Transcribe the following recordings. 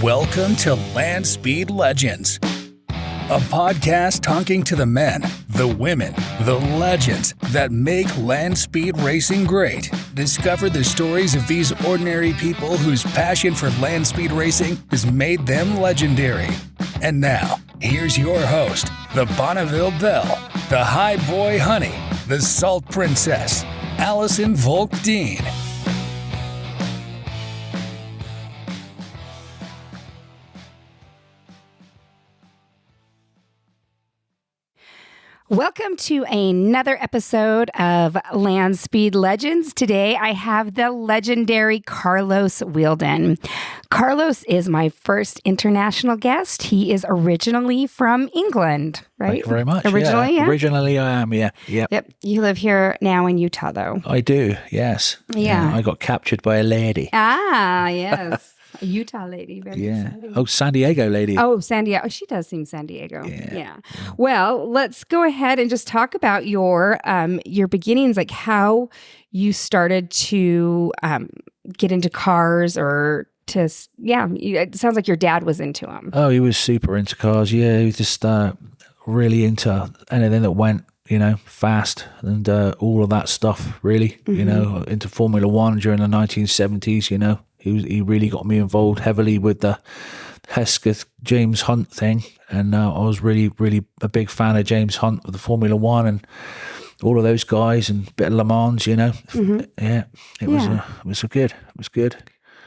Welcome to Land Speed Legends, a podcast talking to the men, the women, the legends that make land speed racing great. Discover the stories of these ordinary people whose passion for land speed racing has made them legendary. And now, here's your host, the Bonneville Belle, the High Boy Honey, the Salt Princess, Allison Volk Dean. Welcome to another episode of Land Speed Legends. Today I have the legendary Carlos Wheeldon. Carlos is my first international guest. He is originally from England, right? Thank you very much. Originally, yeah. Originally I am, yeah. Yep. You live here now in Utah, though. I do, yes. Yeah. I got captured by a lady. Ah, yes. A Utah lady. Very exciting. Oh, San Diego lady. Oh, San Diego. She does seem San Diego. Yeah. Well, let's go ahead and just talk about your beginnings, like how you started to get into cars or to, it sounds like your dad was into them. Oh, he was super into cars. Yeah, he was just really into anything that went, fast and all of that stuff, really, into Formula One during the 1970s, He really got me involved heavily with the Hesketh James Hunt thing. And I was really, really a big fan of James Hunt with the Formula One and all of those guys and a bit of Le Mans, Yeah, it was good. It was good.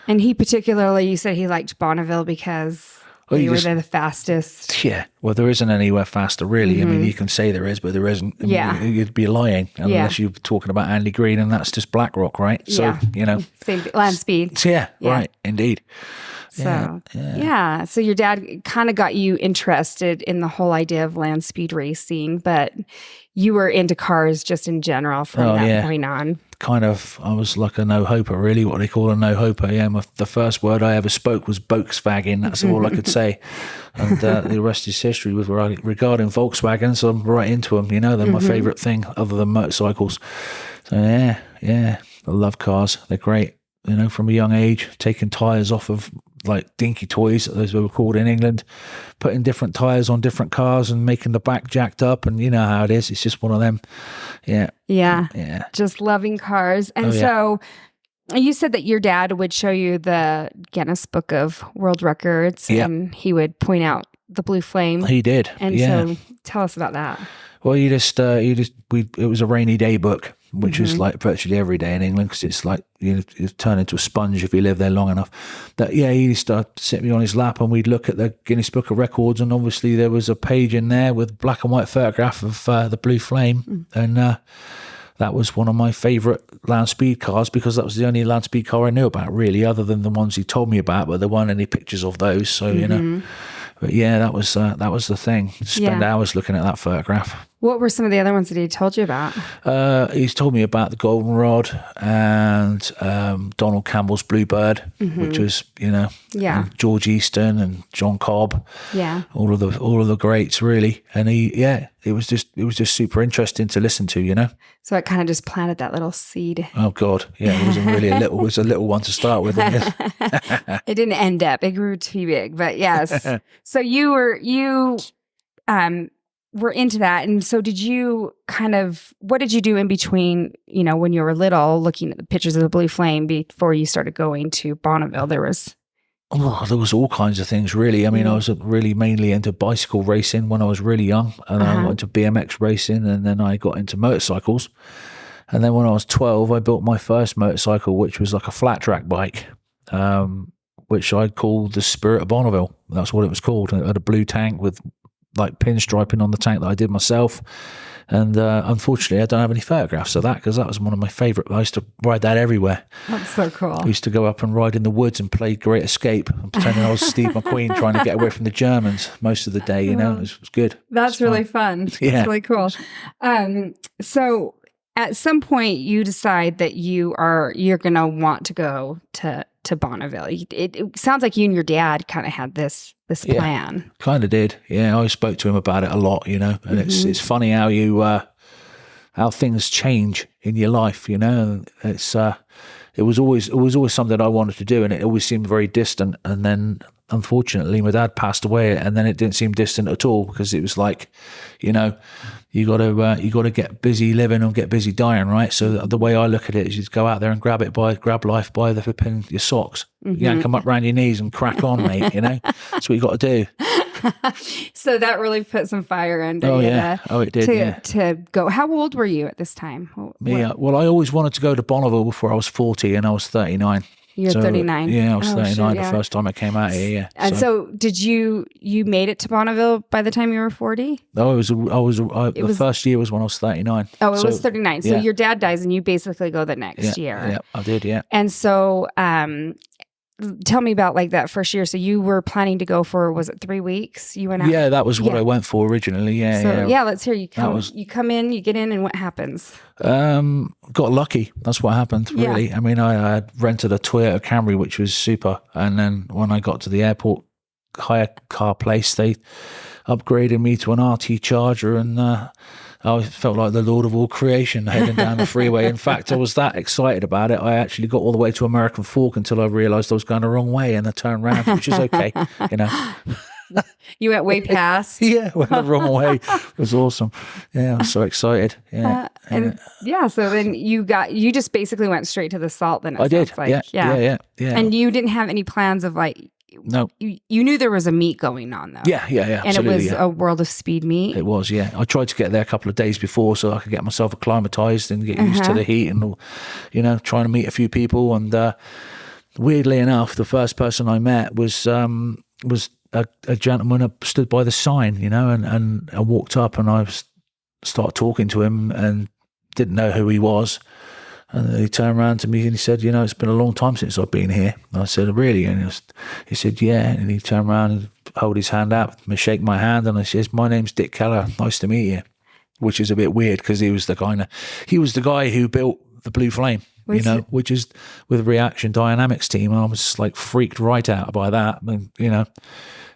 And he particularly, you said he liked Bonneville because they were the fastest. Yeah. Well, there isn't anywhere faster, really. I mean, you can say there is, but there isn't. You'd be lying unless you're talking about Andy Green, and that's just Blackrock, right? So, Same land speed. Yeah, right. Indeed. So, So your dad kind of got you interested in the whole idea of land speed racing, but you were into cars just in general from that point on. Kind of, I was like a no-hoper, really, what they call a no-hoper. Yeah, the first word I ever spoke was Volkswagen. That's all I could say. And the rest is history with regarding Volkswagens. I'm right into them, they're my favourite thing other than motorcycles. So, I love cars. They're great, from a young age, taking tyres off of like dinky toys, as they were called in England, putting different tyres on different cars and making the back jacked up, and you know how it is. It's just one of them. Yeah. Just loving cars. And so you said that your dad would show you the Guinness Book of World Records, and he would point out the blue flame. He did. And so tell us about that. Well, it was a rainy day book, which is like virtually every day in England, because it's like you turn into a sponge if you live there long enough. That he used to sit me on his lap and we'd look at the Guinness Book of Records, and obviously there was a page in there with black and white photograph of the blue flame, and that was one of my favourite land speed cars, because that was the only land speed car I knew about, really, other than the ones he told me about, but there weren't any pictures of those, so But that was the thing. Spend hours looking at that photograph. What were some of the other ones that he told you about? He's told me about the Goldenrod and Donald Campbell's Bluebird, which was, and George Easton and John Cobb. Yeah. All of the greats, really. And it was just super interesting to listen to, So it kind of just planted that little seed. Oh God. Yeah. It wasn't really it was a little one to start with. It didn't end up. It grew too big, but yes. So you were into that. And so what did you do in between, when you were little, looking at the pictures of the blue flame before you started going to Bonneville? There was all kinds of things, really. I mean, I was really mainly into bicycle racing when I was really young, and I went to BMX racing, and then I got into motorcycles. And then when I was 12, I built my first motorcycle, which was like a flat track bike, which I called the Spirit of Bonneville. That's what it was called. And it had a blue tank with like pinstriping on the tank that I did myself. And unfortunately, I don't have any photographs of that, because that was one of my favourite. I used to ride that everywhere. That's so cool. I used to go up and ride in the woods and play Great Escape and pretending I was Steve McQueen trying to get away from the Germans most of the day, It was good. That's really fun. Yeah. That's really cool. So at some point, you decide that you're going to want to go to Bonneville. It sounds like you and your dad kind of had this plan. Kind of did. Yeah, I spoke to him about it a lot, and it's funny how how things change in your life, It's it was always something I wanted to do, and it always seemed very distant. And then unfortunately, my dad passed away, and then it didn't seem distant at all, because it was like, you know, you got to get busy living or get busy dying, right? So the way I look at it is, you just go out there and grab life by the flipping your socks. You can't come up around your knees and crack on, mate. You know, that's what you got to do. So that really put some fire under you. It did. To go. How old were you at this time? Well, I always wanted to go to Bonneville before I was 40, and I was 39. You're 39. Yeah, I was 39 the first time I came out here. Yeah. And so did you made it to Bonneville by the time you were 40? No, the first year was when I was 39. Oh, it was 39. So your dad dies, and you basically go the next year. Yeah, I did. Yeah. And so, tell me about like that first year. So you were planning to go for, was it 3 weeks? You went out? Yeah, that was what I went for originally. Yeah. So let's hear you. You come in, you get in, and what happens? Got lucky. That's what happened, really. Yeah. I mean, I had rented a Toyota Camry, which was super. And then when I got to the airport hire car place, they upgraded me to an RT Charger, and I felt like the Lord of all creation heading down the freeway. In fact, I was that excited about it, I actually got all the way to American Fork until I realised I was going the wrong way, and I turned around, which is okay, you know. You went way past. Yeah, went the wrong way. It was awesome. Yeah, I was so excited. Yeah. So then you just basically went straight to the salt then. I did. Like. Yeah. And you didn't have any plans of like, no. You knew there was a meet going on though. Yeah. And it was a World of Speed meet. It was, yeah. I tried to get there a couple of days before so I could get myself acclimatized and get used to the heat, and, you know, trying to meet a few people. And weirdly enough, the first person I met was a gentleman who stood by the sign, you know, and I walked up and I started talking to him and didn't know who he was. And he turned around to me and he said, you know, it's been a long time since I've been here. And I said, really? And he said, yeah. And he turned around and held his hand out and shake my hand. And I says, my name's Dick Keller. Nice to meet you. Which is a bit weird, because he was the guy who built the Blue Flame, which is with Reaction Dynamics team. And I was just like freaked right out by that. And, you know,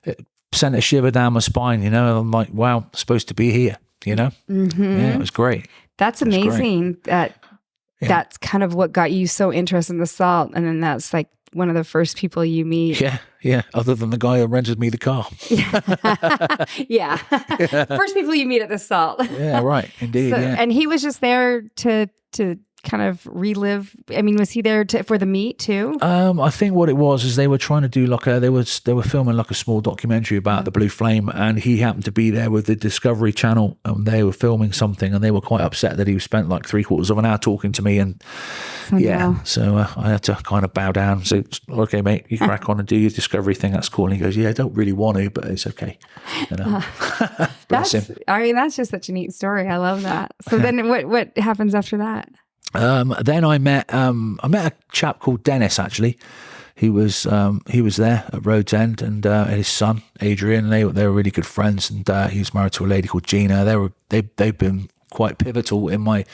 it sent a shiver down my spine, you know. And I'm like, wow, I'm supposed to be here, you know? Yeah, it was great. That's amazing. That's kind of what got you so interested in the salt. And then that's like one of the first people you meet. Yeah. Other than the guy who rented me the car. Yeah. First people you meet at the salt. Yeah, right. Indeed. And he was just there to kind of relive. I mean, was he there for the meet too? I think what it was is they were trying to do like they were filming like a small documentary about the Blue Flame, and he happened to be there with the Discovery Channel, and they were filming something, and they were quite upset that he spent like 3/4 of an hour talking to me, and so I had to kind of bow down and say, okay, mate, you crack on and do your Discovery thing. That's cool. And he goes, yeah, I don't really want to, but it's okay. You know? That's just such a neat story. I love that. So then what happens after that? Then I met a chap called Dennis, actually. He was there at Rhodes End, and his son Adrian. They were really good friends, and he was married to a lady called Gina. They've been quite pivotal in my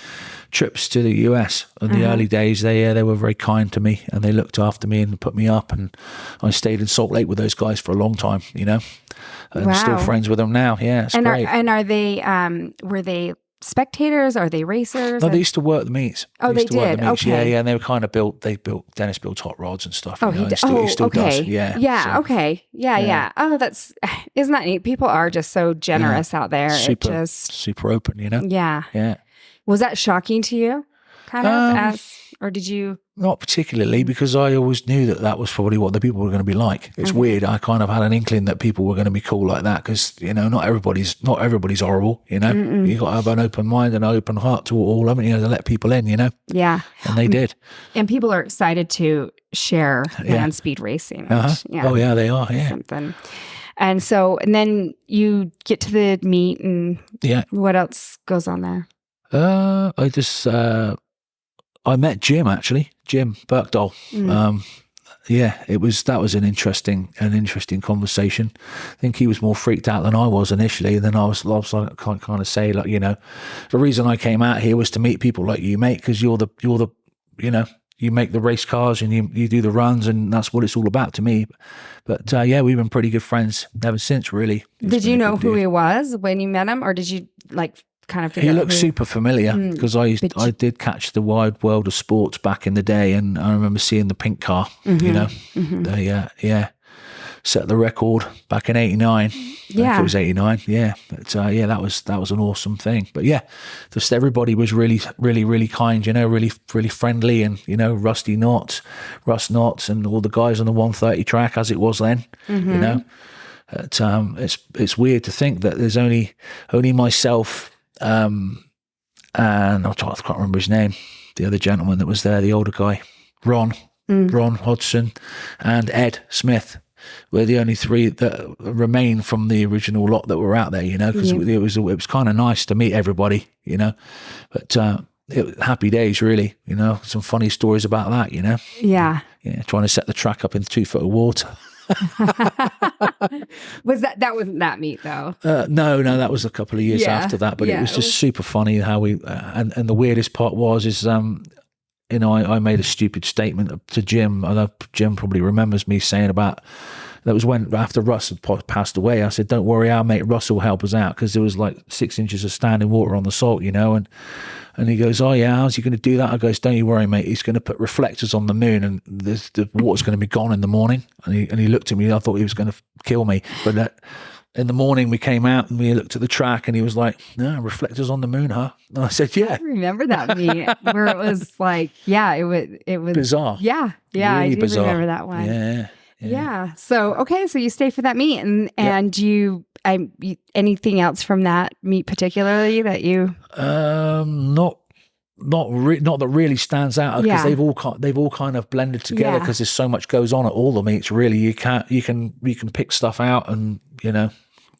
trips to the US in the early days. They were very kind to me, and they looked after me and put me up, and I stayed in Salt Lake with those guys for a long time, you know, and still friends with them now. Yeah, it's great. Are they were they spectators? Are they racers? No, they used to work the meets. Oh, they did. Okay. Yeah, and they were kind of built. Dennis built hot rods and stuff. Oh, he still does. Yeah. So, okay. Yeah. Oh, isn't that neat? People are just so generous out there. Super open, you know. Yeah. Was that shocking to you? Kind of, or did you? Not particularly, because I always knew that was probably what the people were going to be like. It's weird. I kind of had an inkling that people were going to be cool like that, because, you know, not everybody's horrible, you know. You got to have an open mind and an open heart to all of them, you know, to let people in, you know. Yeah. And they did. And people are excited to share land speed racing. Oh yeah, they are. Yeah. Something. And then you get to the meet, and what else goes on there? I met Jim, actually, Jim Birkdahl. That was an interesting conversation. I think he was more freaked out than I was initially. Then I was like, kind of say, like, you know, the reason I came out here was to meet people like you, mate, because you're the you know, you make the race cars and you do the runs, and that's what it's all about to me. But we've been pretty good friends ever since, really. Did you know who he was when you met him, or did you like kind of? He looked super familiar, because I did catch the Wide World of Sports back in the day, and I remember seeing the pink car. You know, set the record back in '89. Yeah. I think it was '89. Yeah, but yeah, that was an awesome thing. But yeah, just everybody was really, really, really kind. You know, really, really friendly, and you know, Russ Knotts, and all the guys on the 130 track as it was then. You know, it's weird to think that there's only myself and I can't remember his name, the other gentleman that was there, the older guy, Ron Hodgson, and Ed Smith. We're the only three that remain from the original lot that were out there, you know, because it was kind of nice to meet everybody, you know. But happy days, really, you know. Some funny stories about that, you know. Yeah. Yeah, trying to set the track up in 2 foot of water. That wasn't that meet though? No, that was a couple of years after that. But it was just super funny how we and the weirdest part is you know, I made a stupid statement to Jim. I know Jim probably remembers me saying about, that was when, after Russ had passed away, I said, don't worry, our mate Russ will help us out, because there was like 6 inches of standing water on the salt, you know, and he goes, oh yeah, how's he going to do that? I goes, don't you worry, mate, he's going to put reflectors on the moon, and the water's going to be gone in the morning. And he looked at me, I thought he was going to kill me, but in the morning we came out and we looked at the track, and he was like, no, reflectors on the moon, huh? And I said, yeah. I remember that meet where it was like, yeah, it was bizarre. Yeah, really I do bizarre. Remember that one. Yeah. So okay, so you stay for that meet, and you anything else from that meet particularly that you? Not that really stands out, because they've all kind of blended together, because there's so much goes on at all the meets. Really, you can pick stuff out and, you know,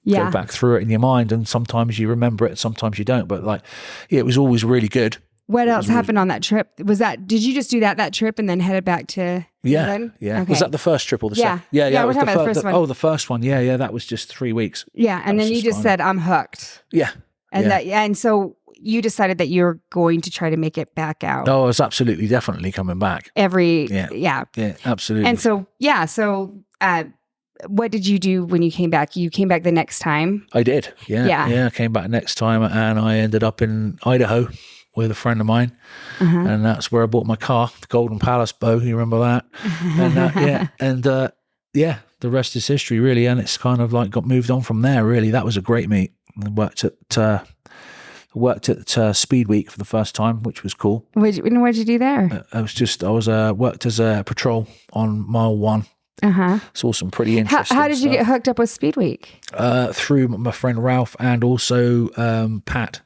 go back through it in your mind, and sometimes you remember it, sometimes you don't. But like, it was always really good. What else happened on that trip? Did you just do that trip and then headed back to England? Yeah. Okay. Was that the first trip or the second? Yeah. We're talking about the first one. Oh, the first one. Yeah. That was just 3 weeks. Yeah, and then you just said, I'm hooked. Yeah. And so you decided that you're going to try to make it back out. Oh, it's absolutely, definitely coming back. Yeah, absolutely. And so, what did you do when you came back? You came back the next time? I did. Yeah. I came back next time, and I ended up in Idaho with a friend of mine, and that's where I bought my car, the Golden Palace bow. You remember that? And the rest is history, really. And it's kind of like got moved on from there. Really, that was a great meet. I worked at Speed Week for the first time, which was cool. What'd you do there? I worked as a patrol on mile 1. Saw some pretty interesting How did you get hooked up with Speed Week? Through my friend Ralph, and also Pat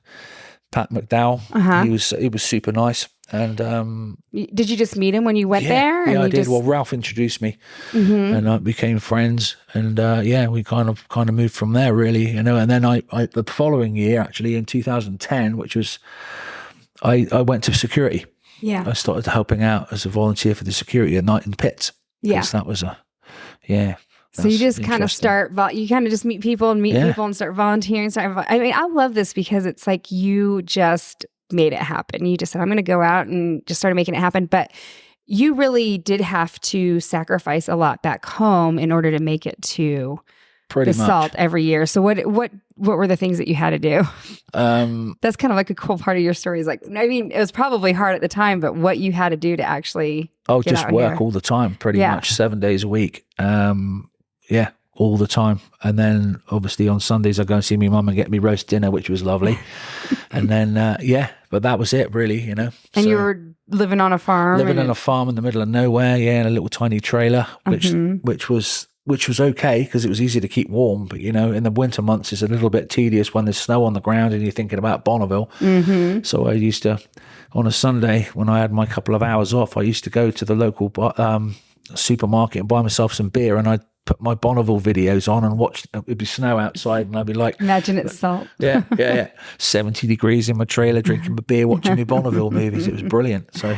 McDowell. He was super nice. And did you just meet him when you went there? Yeah, I did. Well, Ralph introduced me, and I became friends, and we kind of moved from there, really, you know. And then I the following year, actually in 2010, which was I went to security. Yeah, I started helping out as a volunteer for the security at night in the pits. Yeah, that was So you just kind of you kind of just meet people and start volunteering. I mean, I love this because it's like you just made it happen. You just said, I'm going to go out, and just started making it happen. But you really did have to sacrifice a lot back home in order to make it to the Salt every year. So what were the things that you had to do? That's kind of like a cool part of your story. Is like, I mean, it was probably hard at the time, but what you had to do to actually just work all the time, pretty much 7 days a week. All the time. And then obviously on Sundays I go and see my mum and get me roast dinner, which was lovely. And then but that was it, really, you know. And you were living on a farm? Living on a farm in the middle of nowhere, in a little tiny trailer, which was okay, because it was easy to keep warm. But, you know, in the winter months it's a little bit tedious when there's snow on the ground and you're thinking about Bonneville. So I used to, on a Sunday when I had my couple of hours off, I used to go to the local supermarket and buy myself some beer, and I'd put my Bonneville videos on and watch. It'd be snow outside, and I'd be like, imagine it's Salt. 70 degrees in my trailer, drinking my beer, watching my Bonneville movies. It was brilliant. So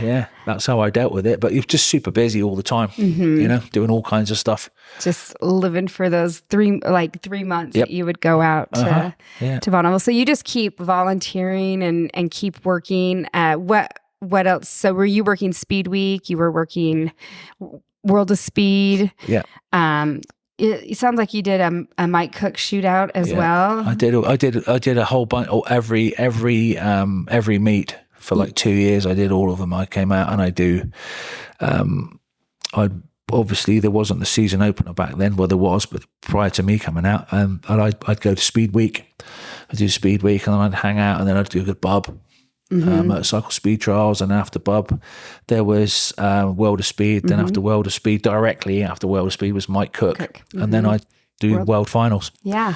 that's how I dealt with it. But you're just super busy all the time, you know, doing all kinds of stuff. Just living for those 3 months that you would go out to Bonneville. So you just keep volunteering and keep working. What else? So were you working Speed Week? You were working World of Speed. Yeah. It sounds like you did a Mike Cook shootout as well. I did a whole bunch. Every meet for like 2 years. I did all of them. I came out and I obviously there wasn't the season opener back then. Well, there was, but prior to me coming out, and I'd go to Speed Week. I'd do Speed Week, and then I'd hang out, and then I'd do the bub, motorcycle speed trials, and after bub, there was World of Speed. Then after World of Speed, directly after World of Speed was Mike Cook. And then I'd do World Finals. Yeah.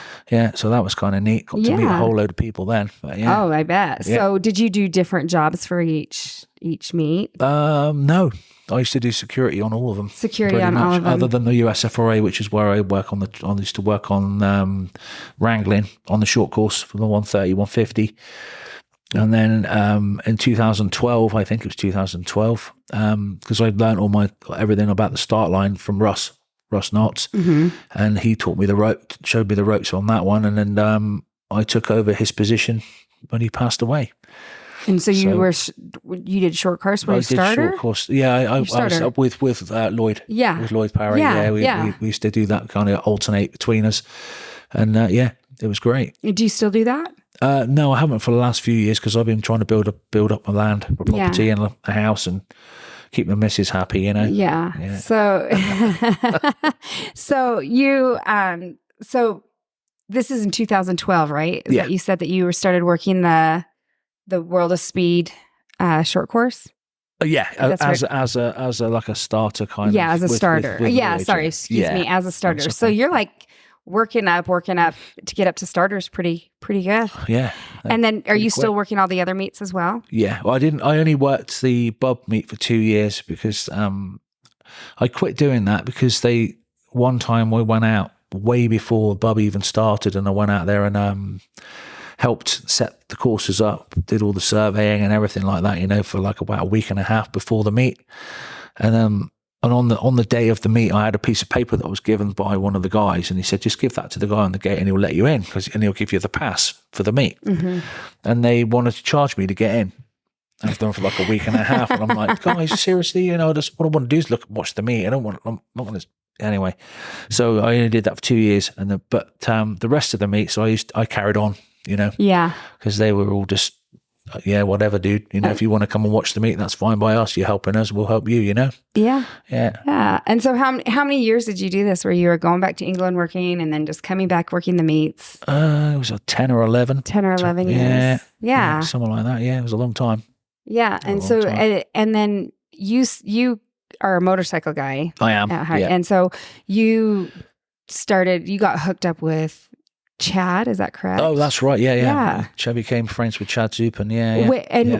So that was kind of neat. Got to meet a whole load of people then. But Oh, I bet. Yeah. So did you do different jobs for each meet? No. I used to do security on all of them. Security on all of them. Other than the USFRA, which is where I work on I used to work on wrangling on the short course for the 130, 150. And then in 2012, I think it was 2012, because I'd learned everything about the start line from Russ Knotts, and he taught me showed me the ropes on that one, and then I took over his position when he passed away. And so you did short course. Were you starter? Short course. Yeah, I was up with Lloyd. Yeah, with Lloyd Parry. We used to do that, kind of alternate between us, and it was great. Do you still do that? No, I haven't for the last few years, because I've been trying to build up my land, my property, and a house, and keep my missus happy, Yeah. So, so you, so this is in 2012, right? Is that you said that you started working the World of Speed short course? As a like a starter kind of. Yeah, as a starter. Excuse me, as a starter. So you're like working up to get up to starters pretty good. Yeah. And then are you still working all the other meets as well? Yeah. Well, I only worked the bub meet for 2 years, because I quit doing that because one time I went out way before bub even started, and I went out there and helped set the courses up, did all the surveying and everything like that, for like about a week and a half before the meet. And on the day of the meet, I had a piece of paper that was given by one of the guys, and he said, just give that to the guy on the gate and he'll let you in, and he'll give you the pass for the meet. And they wanted to charge me to get in. I've done for like a week and a half, and I'm like, guys, seriously, just what I want to do is watch the meet. I'm not going to. Anyway, so I only did that for 2 years, but the rest of the meets, I carried on, because they were all just, whatever, dude. If you want to come and watch the meet, that's fine by us. You're helping us, we'll help you. Yeah. And so how many years did you do this, where you were going back to England working and then just coming back working the meets? It was 10 or 11. 10 or 11 years. Yeah. Something like that. Yeah, it was a long time. Yeah, and so and then you are a motorcycle guy. I am. And so you got hooked up with Chad, is that correct? Oh, that's right. Yeah. Chad became friends with Chad Zupan. Yeah.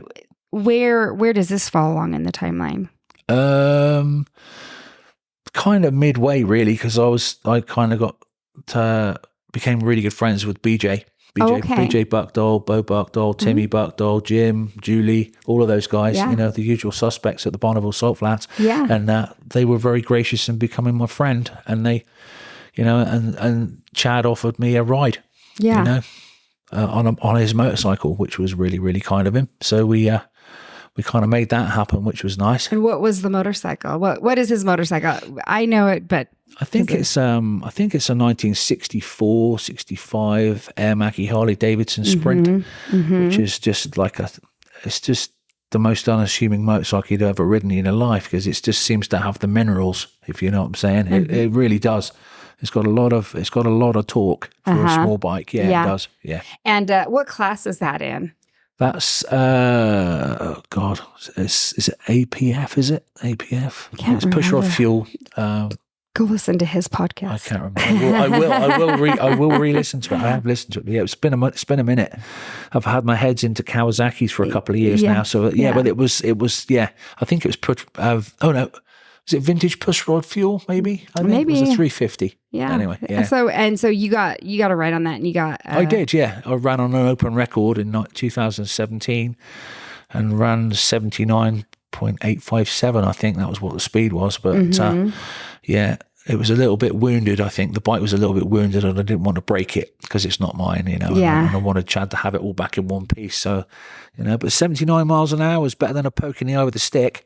Where does this fall along in the timeline? Kind of midway, really, because I kind of became really good friends with BJ. BJ Buckdoll, Bo Buckdoll, Timmy Buckdoll, Jim, Julie, all of those guys, the usual suspects at the Bonneville Salt Flats. Yeah. And they were very gracious in becoming my friend. And they, and Chad offered me a ride, on his motorcycle, which was really, really kind of him. So we kind of made that happen, which was nice. And what was the motorcycle? What is his motorcycle? I know it, but I think it's a 1964, 65 Air Mackie Harley Davidson Sprint, which is just it's just the most unassuming motorcycle you'd ever ridden in your life, because it just seems to have the minerals, if you know what I'm saying. It really does. It's got a lot of torque for a small bike. Yeah, it does. Yeah. And what class is that in? That's God, is it APF? Is it APF? It's push rod fuel. Go listen to his podcast. I can't remember. I will re-listen to it. I have listened to it. But yeah, it's been a minute. I've had my heads into Kawasaki's for a couple of years now. So but it was. I think it was is it vintage push rod fuel? Maybe. I think it was a 350. Yeah. Anyway. Yeah. So you got a ride on that, and you got. I did. Yeah. I ran on an open record in 2017, and ran 79.857. I think that was what the speed was, but it was a little bit wounded. I think the bike was a little bit wounded, and I didn't want to break it because it's not mine, And I wanted Chad to have it all back in one piece. So, but 79 miles an hour is better than a poke in the eye with a stick.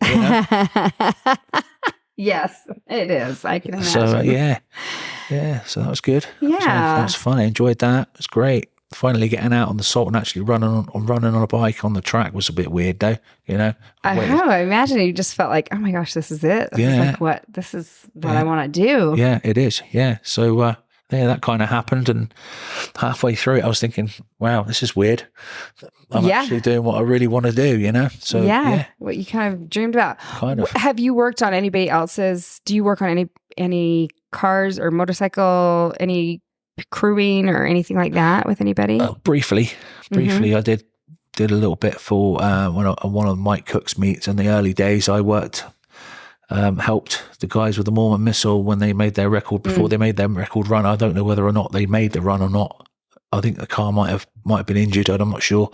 Yes, it is. I can imagine. So so that was good. Yeah, that was fun. I enjoyed that. It was great. finally getting out on the salt and actually running on a bike on the track was a bit weird, though. I imagine you just felt like, oh my gosh, this is it. This is what I want to do. Yeah, it is. Yeah. So that kind of happened, and halfway through it, I was thinking, wow, this is weird. I'm actually doing what I really want to do. So what you kind of dreamed about. Kind of. Have you worked on anybody else's? Do you work on any cars or motorcycle, any crewing or anything like that with anybody? Briefly, I did a little bit for one of Mike Cook's meets in the early days. I worked. Helped the guys with the Mormon Missile when they made their record, before they made their record run. I don't know whether or not they made the run or not. I think the car might have been injured. I'm not sure.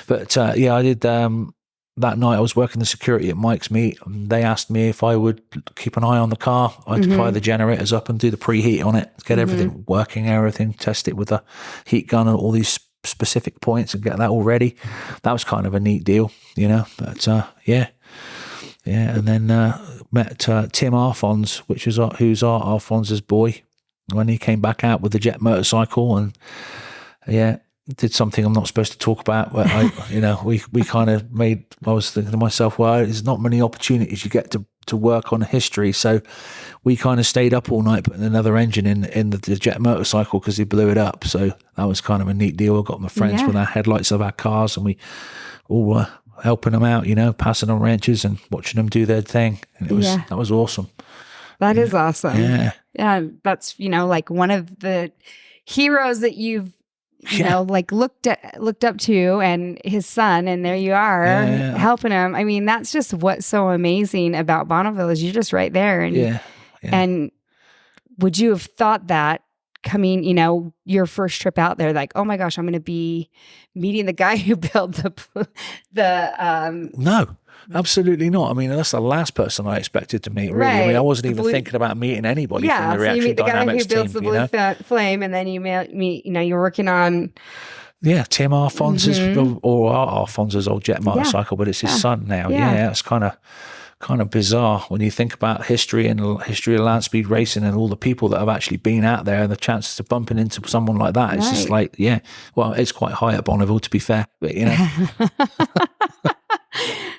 But I did. That night I was working the security at Mike's meet. And they asked me if I would keep an eye on the car. I had to fire the generators up and do the preheat on it, get everything working, test it with a heat gun and all these specific points and get that all ready. That was kind of a neat deal, But yeah, and then met Tim Arfons, who's Arfons's boy, when he came back out with the jet motorcycle, and did something I'm not supposed to talk about. But we kind of made. I was thinking to myself, well, there's not many opportunities you get to work on history, so we kind of stayed up all night putting another engine in the jet motorcycle because he blew it up. So that was kind of a neat deal. I got my friends with our headlights of our cars, and we all helping them out, passing on wrenches and watching them do their thing. And that was awesome. That is awesome. Yeah. Yeah. That's, like one of the heroes that you've, looked up to, and his son, and there you are helping him. I mean, that's just what's so amazing about Bonneville is you're just right there. And, and would you have thought that coming, your first trip out there, like, oh my gosh, I'm going to be meeting the guy who built the No, absolutely not. I mean, that's the last person I expected to meet, really. Right. I mean, I wasn't even thinking about meeting anybody from the Reaction you meet the Dynamics guy who builds the blue flame, and then you meet, you're working on... Yeah, Tim Arfons's, or Arfons's old jet motorcycle, but it's his son now. Yeah, it's kind of bizarre when you think about history and history of land speed racing and all the people that have actually been out there and the chances of bumping into someone like that. It's just like, well, it's quite high at Bonneville, to be fair, but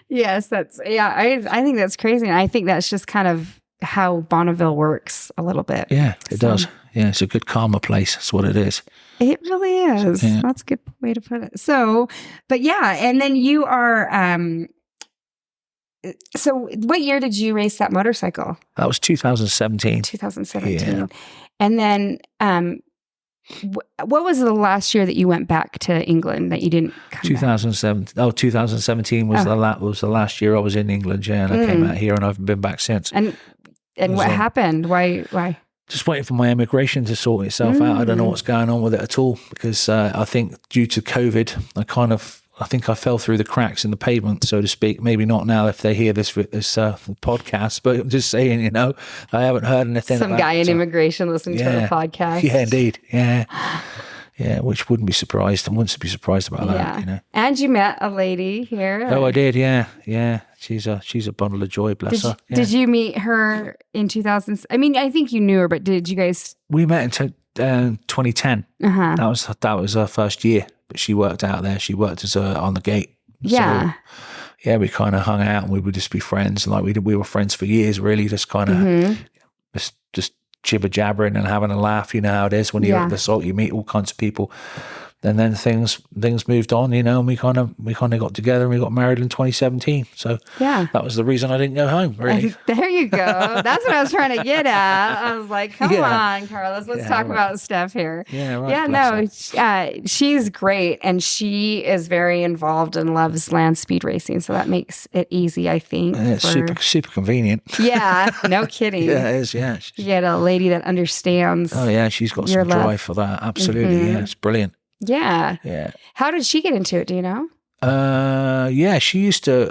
Yes, I think that's crazy. And I think that's just kind of how Bonneville works a little bit. Yeah, it does. Yeah, it's a good karma place. That's what it is. It really is. Yeah. That's a good way to put it. So, but and then you are, so what year did you race that motorcycle? That was 2017. 2017. Yeah. And then what was the last year that you went back to England that you didn't come 2007. Oh, 2017 was the last year I was in England, and I came out here and I haven't been back since. And what happened? Why? Just waiting for my immigration to sort itself out. I don't know what's going on with it at all, because I think due to COVID, I think I fell through the cracks in the pavement, so to speak. Maybe not now if they hear this podcast, but I'm just saying, I haven't heard anything. Some guy in immigration listening to the podcast. Yeah, indeed. Yeah. Yeah, which wouldn't be surprised. I wouldn't be surprised about that, And you met a lady here. Oh, I did, yeah. Yeah. She's a bundle of joy, bless her. Yeah. Did you meet her in 2000? I mean, I think you knew her, but did you guys... We met in 2010. That was her first year, but she worked out there. She worked as on the gate. Yeah. So, we kind of hung out and we would just be friends. Like we were friends for years, really, just kind of just jibber jabbering and having a laugh. You know how it is when you're at the Salt, you meet all kinds of people. And then things moved on, and we kind of got together and we got married in 2017. So that was the reason I didn't go home, really. There you go. That's what I was trying to get at. I was like, come on, Carlos, let's talk about stuff here. Yeah, right. Yeah, no, she's great, and she is very involved and loves land speed racing, so that makes it easy, I think. And it's super convenient. Yeah, no kidding. Yeah, it is, yeah. You get a lady that understands. Oh, yeah, she's got some drive for that. Absolutely, yeah, it's brilliant. Yeah. Yeah. How did she get into it? Do you know? She used to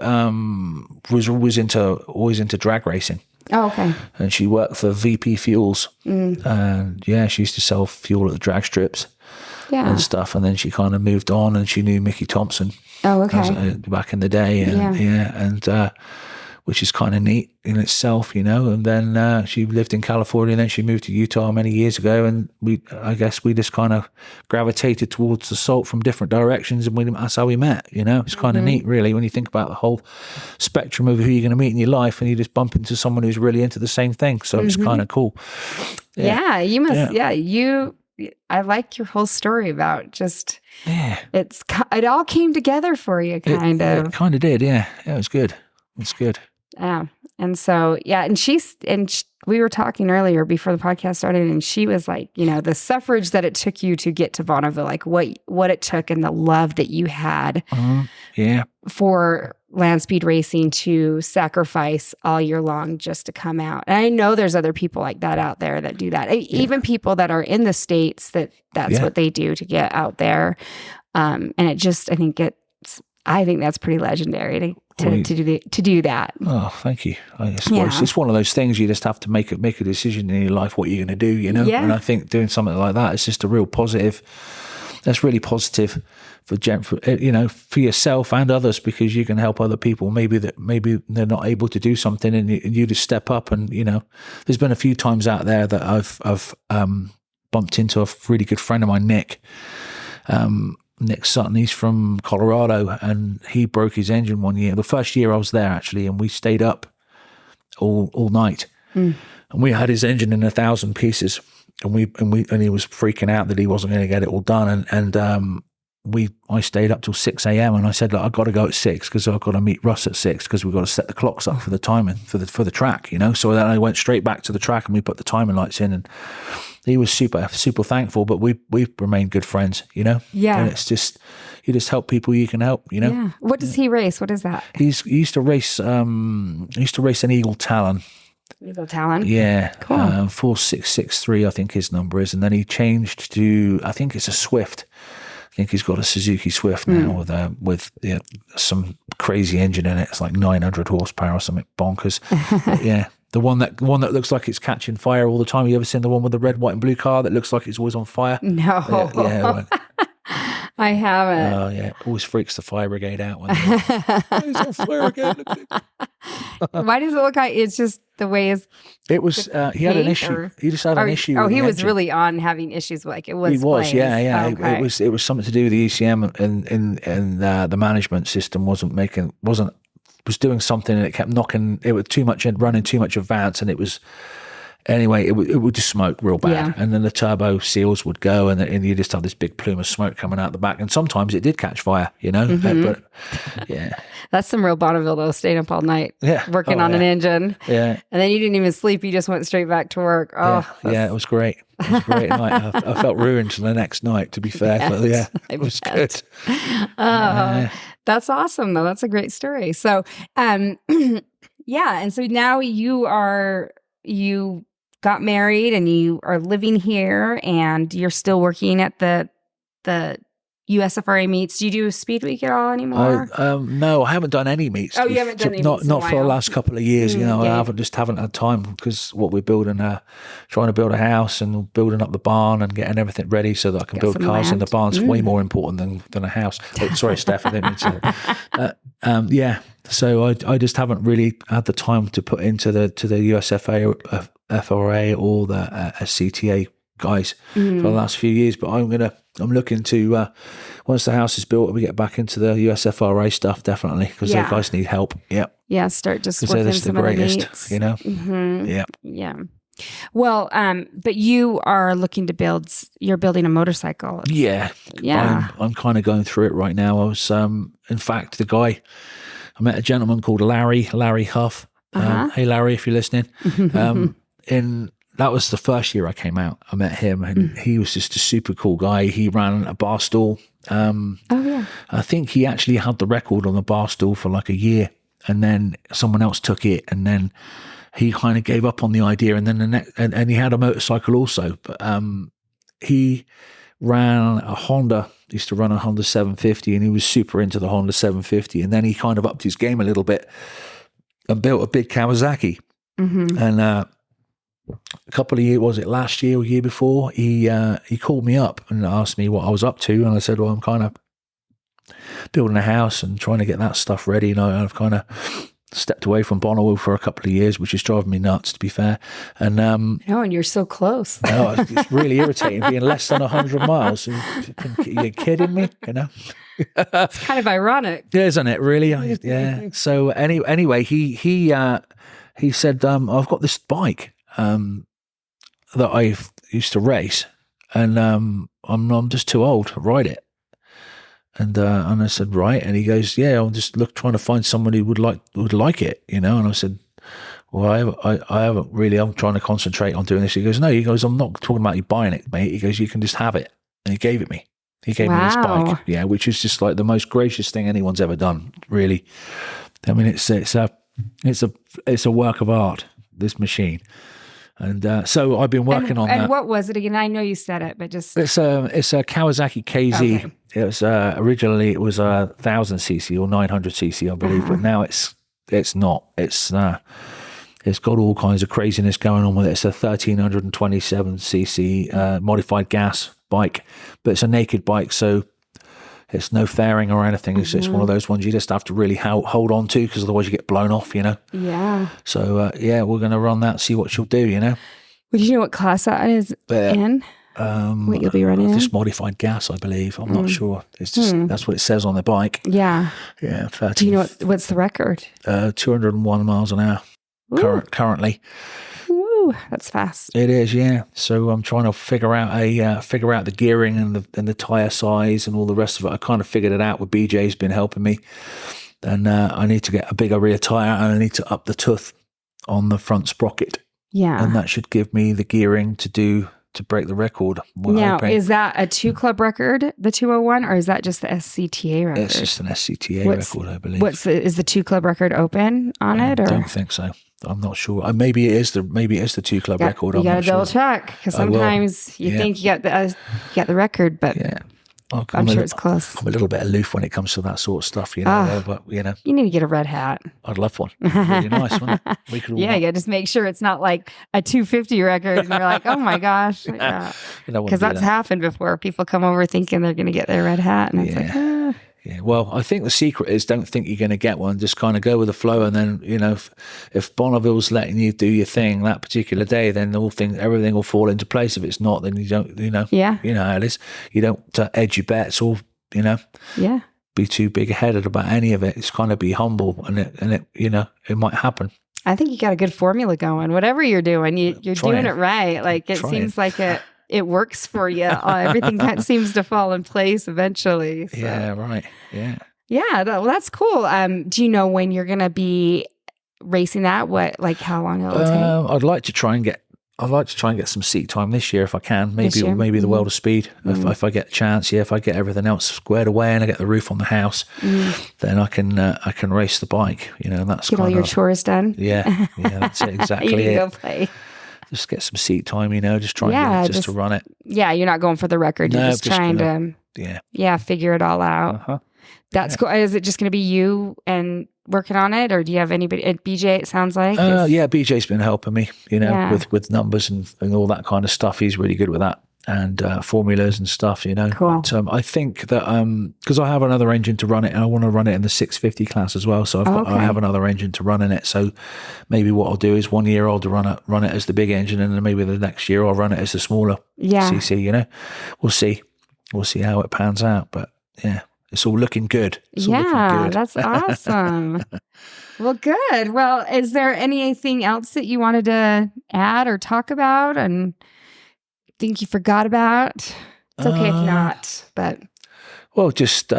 was always into drag racing. Oh, okay. And she worked for VP Fuels. And she used to sell fuel at the drag strips. Yeah. And stuff. And then she kind of moved on, and she knew Mickey Thompson. Oh, okay. Back in the day. And, and which is kind of neat in itself, And then she lived in California, and then she moved to Utah many years ago. And I guess we just kind of gravitated towards the salt from different directions, and that's how we met. It's kind of neat, really, when you think about the whole spectrum of who you're going to meet in your life, and you just bump into someone who's really into the same thing. So it's kind of cool. Yeah, you must. Yeah, I like your whole story about just. Yeah, it all came together for you, kind of. It kind of did. Yeah, it was good. It's good. Yeah. And so, and we were talking earlier before the podcast started, and she was like, the suffrage that it took you to get to Bonneville, like what it took, and the love that you had for land speed racing to sacrifice all year long just to come out. And I know there's other people like that out there that do that. Even people that are in the States that's what they do to get out there. And it just, I think that's pretty legendary to do that. Oh, thank you. It's one of those things you just have to make a decision in your life what you're going to do, Yeah. And I think doing something like that is just a real positive. That's really positive for yourself and others, because you can help other people. Maybe they're not able to do something, and you just step up. And there's been a few times out there that I've bumped into a really good friend of mine, Nick. Nick Sutton, he's from Colorado, and he broke his engine one year. The first year I was there, actually, and we stayed up all night. And we had his engine in 1,000 pieces, and he was freaking out that he wasn't going to get it all done. And I stayed up till 6 a.m. and I said, look, I've got to go at 6 because I've got to meet Russ at 6 because we've got to set the clocks up for the timing for the track, So then I went straight back to the track and we put the timing lights in, and he was super, super thankful, but we've remained good friends, Yeah. And it's just, you just help people you can help, Yeah. What does he race? What is that? He used to race an Eagle Talon. Eagle Talon? Yeah. Cool. 4663, I think his number is. And then he changed to, I think it's a Swift. I think he's got a Suzuki Swift now with some crazy engine in it. It's like 900 horsepower or something bonkers. Yeah. The one that looks like it's catching fire all the time. You ever seen the one with the red, white, and blue car that looks like it's always on fire? No. Yeah. I haven't. Oh, yeah. Always freaks the fire brigade out when it's on fire again. Why does it look like it's just the way it was? He had an issue. He just had an issue. Oh, he was engine. Really on having issues. Like it was. He was, flames. yeah. Okay. It was something to do with the ECM and the management system was doing something, and it kept knocking. It was running too much advance, and it was. Anyway, it would just smoke real bad, and then the turbo seals would go, and you just have this big plume of smoke coming out the back. And sometimes it did catch fire, But yeah, that's some real Bonneville though. Staying up all night, working on an engine, and then you didn't even sleep. You just went straight back to work. Oh, yeah, it was great. It was a great night. I felt ruined the next night, to be fair, but it was good. That's awesome though. That's a great story. So, and so now you got married and you are living here and you're still working at the USFRA meets. Do you do Speed Week at all anymore? No, I haven't done any meets. Oh, you haven't done any meets Not for the last couple of years. I haven't had time because what we're building, trying to build a house and building up the barn and getting everything ready so that I can build cars in the barn's way more important than a house. Oh, sorry, Steph, I didn't mean to. So I just haven't really had the time to put into the USFRA or the SCTA guys for the last few years, but I'm looking to once the house is built, we get back into the USFRA stuff definitely because those guys need help. Start just working some of the meets. Yeah. Well, but you are looking to you're building a motorcycle. Yeah. I'm kind of going through it right now. I was in fact I met a gentleman called Larry Huff. Hey Larry, if you're listening. That was the first year I came out. I met him, and he was just a super cool guy. He ran a bar stool. I think he actually had the record on the bar stool for like a year, and then someone else took it, and then he kind of gave up on the idea. And then and he had a motorcycle also, but he ran a Honda. Used to run a Honda 750, and he was super into the Honda 750. And then he kind of upped his game a little bit and built a big Kawasaki. And a couple of years, was it last year or year before, he called me up and asked me what I was up to, and I said, well, I'm kind of building a house and trying to get that stuff ready, I've kind of stepped away from Bonneville for a couple of years, which is driving me nuts, to be fair. And no, and you're so close. it's really irritating being less than 100 miles. You're kidding me, you know? It's kind of ironic, isn't it? Really? Yeah. So anyway, he said, I've got this bike that I used to race, and I'm just too old to ride it. And I said, right. And he goes, yeah, I'm just trying to find someone who would like it, you know. And I said, well, I haven't really. I'm trying to concentrate on doing this. He goes, no. He goes, I'm not talking about you buying it, mate. He goes, you can just have it. And he gave it me. He gave me this bike, yeah, which is just like the most gracious thing anyone's ever done. Really, I mean, it's a work of art. This machine. And so I've been working on that. And what was it again? I know you said it, but just it's a Kawasaki KZ. Okay. It was originally it was 1,000cc or 900cc, I believe, but now it's not. It's got all kinds of craziness going on with it. It's a 1,327cc modified gas bike, but it's a naked bike, so it's no fairing or anything. It's one of those ones you just have to really hold on to, because otherwise you get blown off, you know. Yeah. So we're going to run that, see what she'll do, you know. Would you know what class that is in? What you'll be running just modified gas, I believe. I'm not sure. It's just that's what it says on the bike. Yeah. Yeah. 13, do you know what's the record? 201 miles an hour currently. Woo, that's fast. It is, yeah. So I'm trying to figure out the gearing and the tire size and all the rest of it. I kind of figured it out with BJ's been helping me, and I need to get a bigger rear tire, and I need to up the tooth on the front sprocket. Yeah, and that should give me the gearing to break the record. Now, is that a 2 club record, the 201, or is that just the SCTA record? It's just an SCTA record, I believe. Is the 2 club record open on it? Or? I don't think so. I'm not sure. Maybe it is the 2 club record. You got to double check, because sometimes you think you got the record, but I'm sure it's close. I'm a little bit aloof when it comes to that sort of stuff, you know. But you know, you need to get a red hat. I'd love one. Really nice, wouldn't it? We could you got to just make sure it's not like a 250 record, and you're like, oh my gosh, because that's happened before. People come over thinking they're going to get their red hat, and it's like. Yeah, well, I think the secret is don't think you're going to get one. Just kind of go with the flow, and then you know, if Bonneville's letting you do your thing that particular day, then everything will fall into place. If it's not, then you don't, you know, you know how it is. You don't edge your bets or you know, be too big-headed about any of it. It's kind of be humble, and it you know, it might happen. I think you got a good formula going. Whatever you're doing, you're doing it right. Like it seems like it works for you. Everything that seems to fall in place eventually. So. Yeah, right. Yeah. Yeah, that's cool. Do you know when you're going to be racing that? How long it'll take? I'd like to try and get some seat time this year if I can. Maybe the World of Speed if I get a chance. Yeah, if I get everything else squared away and I get the roof on the house, then I can race the bike. You know, and that's get all your chores done. Yeah, that's it, exactly. You can go play. Just get some seat time, you know, just trying to run it. Yeah, you're not going for the record. You're just trying to figure it all out. That's cool. Is it just going to be you and working on it, or do you have anybody at BJ? It sounds like. BJ's been helping me, you know, with numbers and all that kind of stuff. He's really good with that, and formulas and stuff, you know. Cool. But, I think that because I have another engine to run it, and I want to run it in the 650 class as well. So I have another engine to run in it. So maybe what I'll do is 1 year I'll run it as the big engine, and then maybe the next year I'll run it as the smaller CC. You know, we'll see how it pans out. But yeah. It's all looking good. That's awesome. Well, good. Well, is there anything else that you wanted to add or talk about and think you forgot about? It's okay if not, but. Well, I just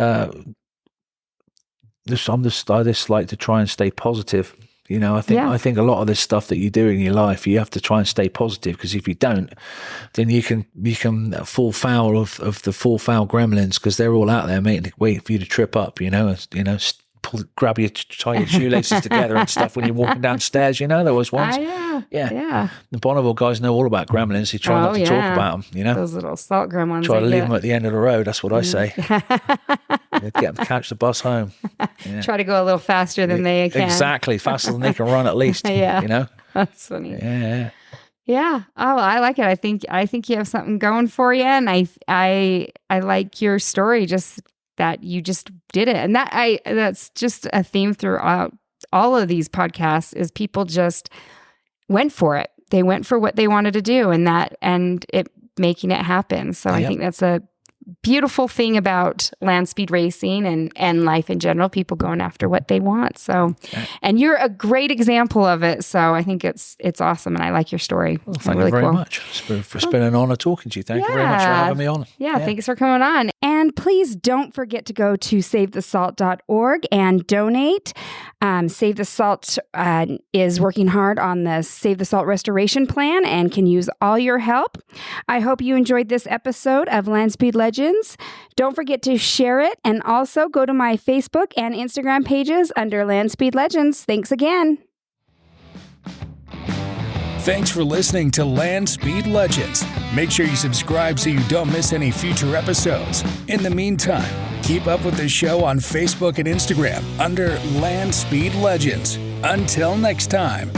like to try and stay positive. You know, I think a lot of this stuff that you do in your life, you have to try and stay positive, because if you don't, then you can fall foul of the fall foul gremlins, because they're all out there waiting for you to trip up. You know, tie your shoelaces together and stuff when you're walking downstairs. You know, there was ones. Yeah. The Bonneville guys know all about gremlins. You try not to talk about them. You know, those little salt gremlins. Try to leave them at the end of the road. That's what I say. Get them to catch the bus home. Yeah. Try to go a little faster than they can. Exactly, faster than they can run at least. You know, that's funny. Yeah. Yeah. Oh, I like it. I think you have something going for you, and I like your story. Just that you just did it, and that's just a theme throughout all of these podcasts is people just went for it. They went for what they wanted to do, and it making it happen. So I think that's a beautiful thing about land speed racing and life in general, people going after what they want. So, and you're a great example of it. So I think it's awesome. And I like your story. Well, thank you very much. It's been an honor talking to you. Thank you very much for having me on. Yeah, thanks for coming on. And please don't forget to go to SaveTheSalt.org and donate. Save the Salt is working hard on the Save the Salt restoration plan and can use all your help. I hope you enjoyed this episode of Land Speed Legends. Don't forget to share it, and also go to my Facebook and Instagram pages under Land Speed Legends. Thanks again. Thanks for listening to Land Speed Legends. Make sure you subscribe so you don't miss any future episodes. In the meantime, keep up with the show on Facebook and Instagram under Land Speed Legends. Until next time.